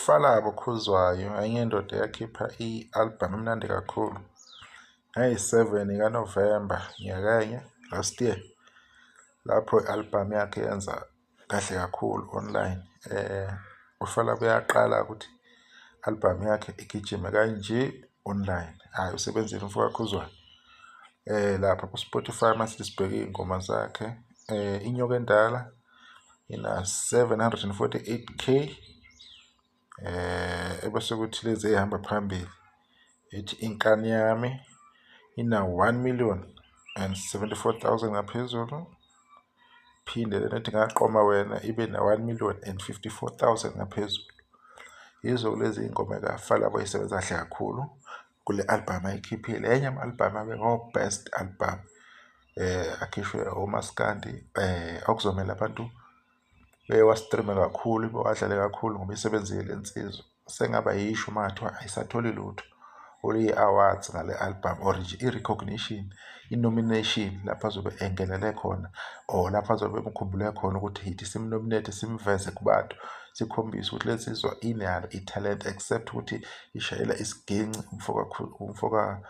uFalabo Khuzwayo enye indoda yakhipha i-album emnandi kakhulu ngayi-7 kaNovemba nyakenye last year, lapho i-album yakhe yenza kahle kakhulu online. uFalabo yaqala ukuthi album yakhe igijime kanje online, hhayi usebenzile umfoka Khuzwayo. Lapha ku-Spotify mase sibheke iy'ngoma zakhe, Inyoka Endala ina 748K, ebese kuthi lezi ehamba phambili ethi Inkani Yami ina 1,074,000 ngaphezulu, phinde lena ethi Ngaqoma Wena ibe na 1,054,000 ngaphezulu. Yizo lezi iy'ngoma kaFalabo ayisebenza kahle kakhulu kule album ayikhiphile. Enye ama-album abe ngo-best album akhishwe oMaskandi, akuzomela abantu bewa-streame kakhulu, bewadlale kakhulu ngoba isebenzile le nsizwa. Sengaba yisho uma ngathiwa ayisatholi lutho oluyi-awards ngale album or i-recognition, i-nomination lapho azobe engenele khona, or lapho azobe bemkhumbule khona ukuthi hithi simnominate, simveze kubantu, sikhombise ukuthi le nsizwa inalo i-talent, except ukuthi ishayela isiginci umfoka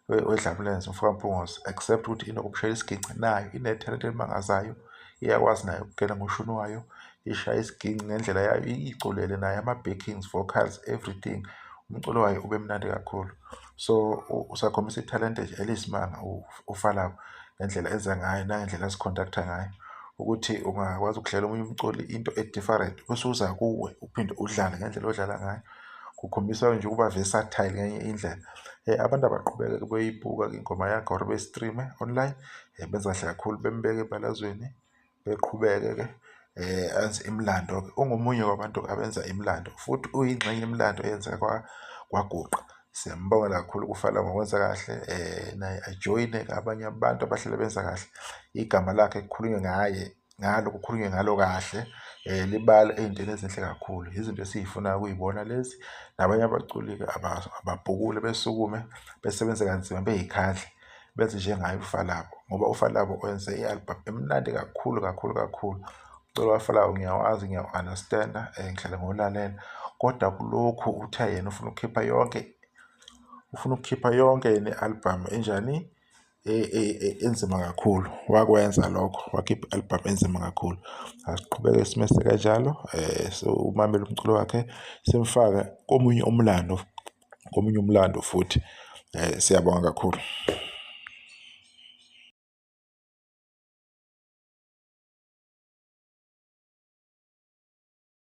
wedlamulenze, umfoka Mpungose, except ukuthi inokushayela isiginci, nayo ine-talent elimangazayo, iyakwazi nayo ukungena ngoshuni wayo, ishaya isiginci ngendlela yayo, iculele nayo ama-backings, vocals, everything. Umculo wayo ube mnandi kakhulu. So usakhombisa ithalente nje eliyisimanga uFalabo ngendlela enza ngayo nangendlela aziconducta ngayo, ukuthi ungakwazi ukuhlela omunye umculi into e-different bese uza kuwe uphinde udlale ngendlela odlala ngayo. Kukhombisa nje ukuba versatile ngenye indlela. Abantu abaqhubeke beyibuka ingoma yakhe or be-streame online, benza kahle kakhulu, bembeke ebalazweni, beqhubeke-ke enze imlando-ke. Ungomunye wabantu abenza imlando futhi uyingxenye yemlando eyenzeka kwaGuqa. Siyambongela kakhulu kuFalabo ngokwenza kahle, naye ajoyine abanye abantu abahlele benza kahle. Igama lakhe kukhulunywe kukhulunywe ngalo kahle, libale ey'ntweni ezinhle kakhulu. Izinto esiyifunayo ukuyibona lezi, nabanye abaculi-ke ababhukule besukume besebenze kanzima bey'khandle benze njengaye uFalabo, ngoba uFalabo wenze i-album emnandi kakhulu kakhulu kakhulu. Umculo kaFalabo ngiyawazi, ngiyawu-understand-a, ngihlala ngiwulalela, kodwa kulokhu uthe yena ufuna ukukhipha yonke yena i-album enjani, enzima kakhulu. Wakwenza lokho, wakhipha i-album enzima kakhulu. Asiqhubeke simese kanjalo, so umamele umculo wakhe, simfake komunye umlando futhi. Siyabonga kakhulu.